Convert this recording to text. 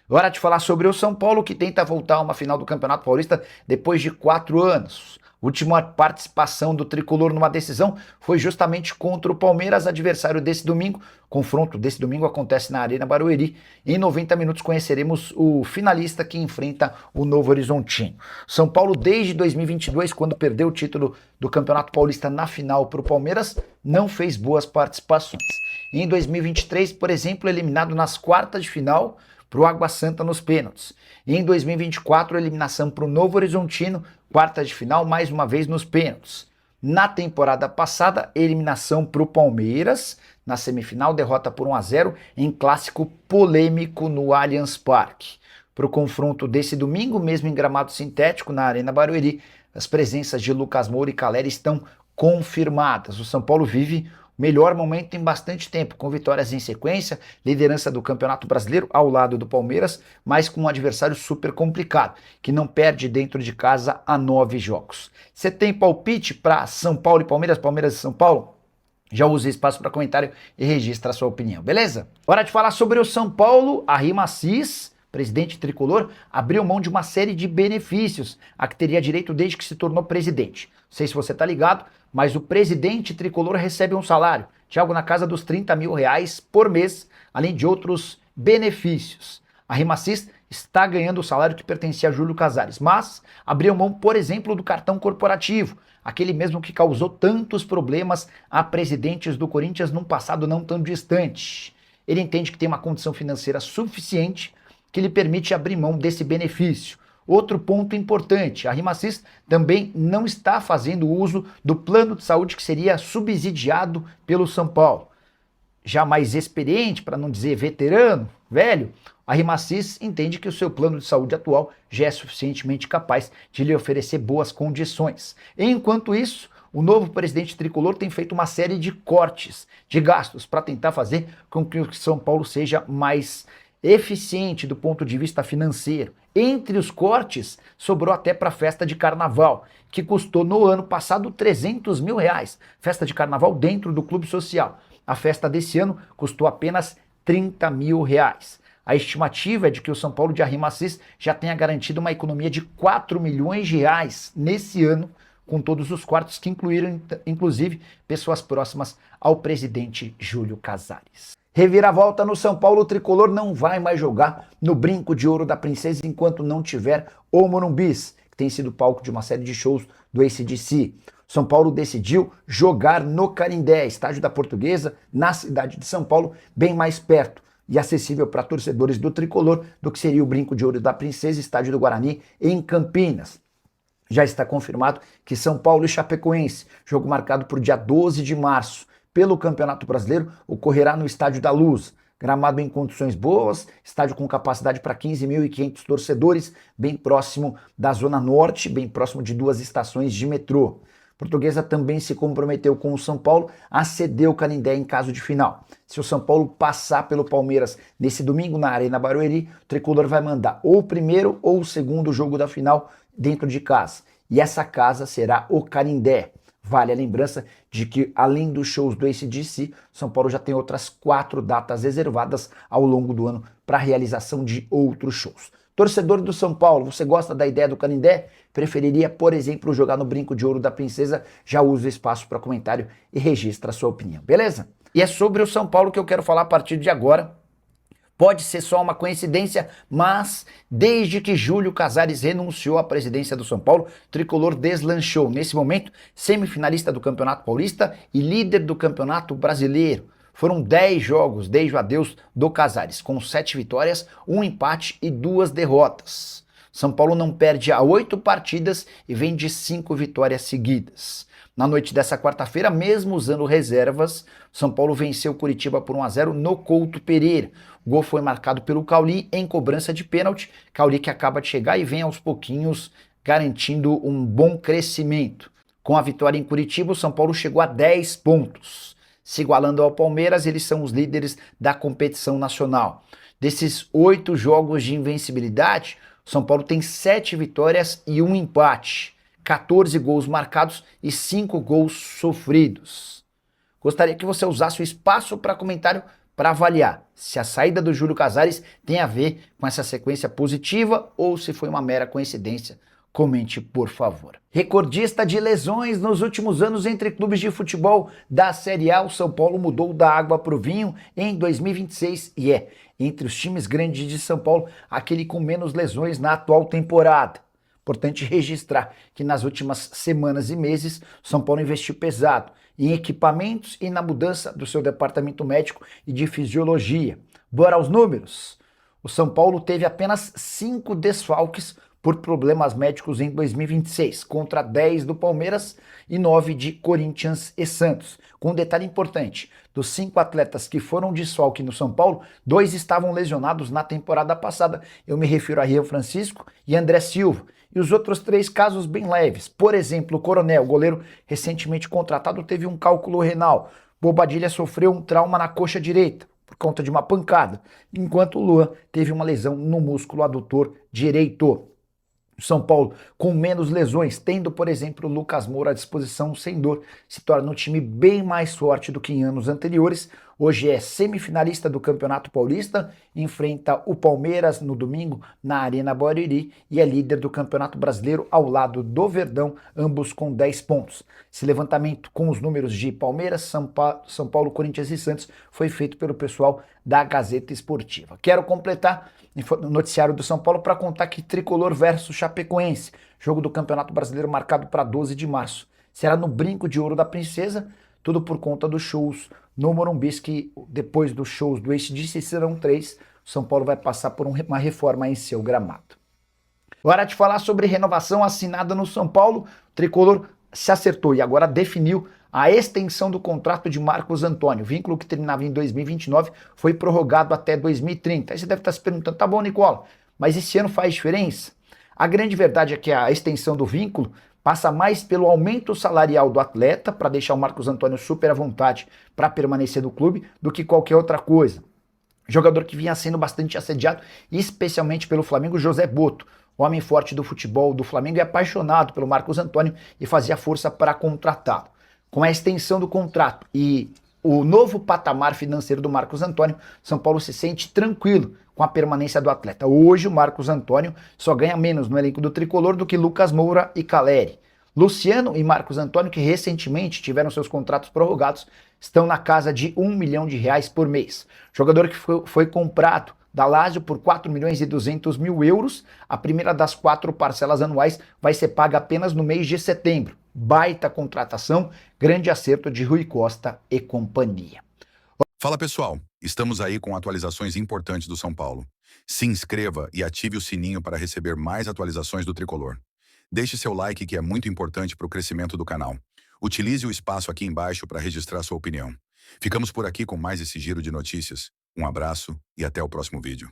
Hora de falar sobre o São Paulo, que tenta voltar a uma final do Campeonato Paulista depois de 4 anos. Última participação do tricolor numa decisão foi justamente contra o Palmeiras, adversário desse domingo. Confronto desse domingo acontece na Arena Barueri. Em 90 minutos conheceremos o finalista que enfrenta o Novo Horizontino. São Paulo, desde 2022, quando perdeu o título do Campeonato Paulista na final para o Palmeiras, não fez boas participações. Em 2023, por exemplo, eliminado nas quartas de final para o Água Santa nos pênaltis. E em 2024, eliminação para o Novo Horizontino, quartas de final, mais uma vez nos pênaltis. Na temporada passada, eliminação para o Palmeiras, na semifinal, derrota por 1-0 em clássico polêmico no Allianz Parque. Para o confronto desse domingo, mesmo em gramado sintético na Arena Barueri, as presenças de Lucas Moura e Calleri estão confirmadas. O São Paulo vive melhor momento em bastante tempo, com vitórias em sequência, liderança do Campeonato Brasileiro ao lado do Palmeiras, mas com um adversário super complicado, que não perde dentro de casa há 9 jogos. Você tem palpite para São Paulo e Palmeiras, Palmeiras e São Paulo? Já use espaço para comentário e registra a sua opinião, beleza? Hora de falar sobre o São Paulo. A Rima Assis, presidente tricolor, abriu mão de uma série de benefícios a que teria direito desde que se tornou presidente. Não sei se você tá ligado, mas o presidente tricolor recebe um salário de algo na casa dos 30 mil reais por mês, além de outros benefícios. A Rima Assis está ganhando o salário que pertencia a Júlio Casares, mas abriu mão, por exemplo, do cartão corporativo, aquele mesmo que causou tantos problemas a presidentes do Corinthians num passado não tão distante. Ele entende que tem uma condição financeira suficiente que lhe permite abrir mão desse benefício. Outro ponto importante, a Rima Assis também não está fazendo uso do plano de saúde que seria subsidiado pelo São Paulo. Já mais experiente, para não dizer veterano, velho, a Rima Assis entende que o seu plano de saúde atual já é suficientemente capaz de lhe oferecer boas condições. Enquanto isso, o novo presidente tricolor tem feito uma série de cortes de gastos para tentar fazer com que o São Paulo seja mais eficiente do ponto de vista financeiro. Entre os cortes, sobrou até para a festa de carnaval, que custou no ano passado 300 mil reais. Festa de carnaval dentro do clube social. A festa desse ano custou apenas 30 mil reais. A estimativa é de que o São Paulo de Rima Assis já tenha garantido uma economia de 4 milhões de reais nesse ano, com todos os cortes que incluíram, inclusive, pessoas próximas ao presidente Júlio Casares. Reviravolta no São Paulo, o tricolor não vai mais jogar no Brinco de Ouro da Princesa enquanto não tiver o Morumbis, que tem sido palco de uma série de shows do AC/DC. São Paulo decidiu jogar no Canindé, estádio da Portuguesa, na cidade de São Paulo, bem mais perto e acessível para torcedores do tricolor do que seria o Brinco de Ouro da Princesa, estádio do Guarani, em Campinas. Já está confirmado que São Paulo e Chapecoense, jogo marcado por dia 12 de março, pelo Campeonato Brasileiro, ocorrerá no Estádio da Luz. Gramado em condições boas, estádio com capacidade para 15.500 torcedores, bem próximo da Zona Norte, bem próximo de 2 estações de metrô. Portuguesa também se comprometeu com o São Paulo a ceder o Canindé em caso de final. Se o São Paulo passar pelo Palmeiras nesse domingo na Arena Barueri, o tricolor vai mandar ou o primeiro ou o segundo jogo da final dentro de casa. E essa casa será o Canindé. Vale a lembrança de que, além dos shows do AC/DC, São Paulo já tem outras 4 datas reservadas ao longo do ano para a realização de outros shows. Torcedor do São Paulo, você gosta da ideia do Canindé? Preferiria, por exemplo, jogar no Brinco de Ouro da Princesa? Já usa o espaço para comentário e registra a sua opinião, beleza? E é sobre o São Paulo que eu quero falar a partir de agora. Pode ser só uma coincidência, mas desde que Júlio Casares renunciou à presidência do São Paulo, o tricolor deslanchou. Nesse momento, semifinalista do Campeonato Paulista e líder do Campeonato Brasileiro. Foram 10 jogos desde o adeus do Casares, com 7 vitórias, 1 empate e 2 derrotas. São Paulo não perde há 8 partidas e vem de 5 vitórias seguidas. Na noite dessa quarta-feira, mesmo usando reservas, São Paulo venceu o Curitiba por 1-0 no Couto Pereira. O gol foi marcado pelo Cauli em cobrança de pênalti. Cauli que acaba de chegar e vem aos pouquinhos garantindo um bom crescimento. Com a vitória em Curitiba, o São Paulo chegou a 10 pontos. Se igualando ao Palmeiras, eles são os líderes da competição nacional. Desses 8 jogos de invencibilidade, o São Paulo tem 7 vitórias e 1 empate. 14 gols marcados e 5 gols sofridos. Gostaria que você usasse o espaço para comentário para avaliar se a saída do Júlio Casares tem a ver com essa sequência positiva ou se foi uma mera coincidência. Comente, por favor. Recordista de lesões nos últimos anos entre clubes de futebol da Série A, o São Paulo mudou da água para o vinho em 2026 e é, entre os times grandes de São Paulo, aquele com menos lesões na atual temporada. Importante registrar que nas últimas semanas e meses, o São Paulo investiu pesado em equipamentos e na mudança do seu departamento médico e de fisiologia. Bora aos números? O São Paulo teve apenas 5 desfalques por problemas médicos em 2026, contra 10 do Palmeiras e 9 de Corinthians e Santos. Com um detalhe importante, dos 5 atletas que foram desfalque no São Paulo, 2 estavam lesionados na temporada passada. Eu me refiro a Rian Francisco e André Silva. E os outros 3 casos bem leves. Por exemplo, o Coronel, goleiro recentemente contratado, teve um cálculo renal. Bobadilha sofreu um trauma na coxa direita por conta de uma pancada, enquanto o Luan teve uma lesão no músculo adutor direito. São Paulo com menos lesões, tendo, por exemplo, o Lucas Moura à disposição sem dor, se torna um time bem mais forte do que em anos anteriores. Hoje é semifinalista do Campeonato Paulista, enfrenta o Palmeiras no domingo na Arena Barueri e é líder do Campeonato Brasileiro ao lado do Verdão, ambos com 10 pontos. Esse levantamento com os números de Palmeiras, São Paulo, Corinthians e Santos foi feito pelo pessoal da Gazeta Esportiva. Quero completar o noticiário do São Paulo para contar que Tricolor versus Chapecoense, jogo do Campeonato Brasileiro marcado para 12 de março. Será no Brinco de Ouro da Princesa, tudo por conta dos shows no Morumbi, que depois dos shows do AC/DC serão 3, o São Paulo vai passar por uma reforma em seu gramado. Hora de falar sobre renovação assinada no São Paulo. O Tricolor se acertou e agora definiu a extensão do contrato de Marcos Antônio. O vínculo que terminava em 2029 foi prorrogado até 2030. Aí você deve estar se perguntando, tá bom, Nicola, mas esse ano faz diferença? A grande verdade é que a extensão do vínculo passa mais pelo aumento salarial do atleta, para deixar o Marcos Antônio super à vontade para permanecer no clube, do que qualquer outra coisa. Jogador que vinha sendo bastante assediado, especialmente pelo Flamengo, José Boto, homem forte do futebol do Flamengo e apaixonado pelo Marcos Antônio e fazia força para contratá-lo. Com a extensão do contrato e o novo patamar financeiro do Marcos Antônio, São Paulo se sente tranquilo com a permanência do atleta. Hoje o Marcos Antônio só ganha menos no elenco do Tricolor do que Lucas Moura e Caleri. Luciano e Marcos Antônio, que recentemente tiveram seus contratos prorrogados, estão na casa de R$1 milhão por mês. Jogador que foi comprado da Lazio por 4 milhões e 200 mil euros. A primeira das 4 parcelas anuais vai ser paga apenas no mês de setembro. Baita contratação, grande acerto de Rui Costa e companhia. Fala pessoal, estamos aí com atualizações importantes do São Paulo. Se inscreva e ative o sininho para receber mais atualizações do Tricolor. Deixe seu like, que é muito importante para o crescimento do canal. Utilize o espaço aqui embaixo para registrar sua opinião. Ficamos por aqui com mais esse giro de notícias. Um abraço e até o próximo vídeo.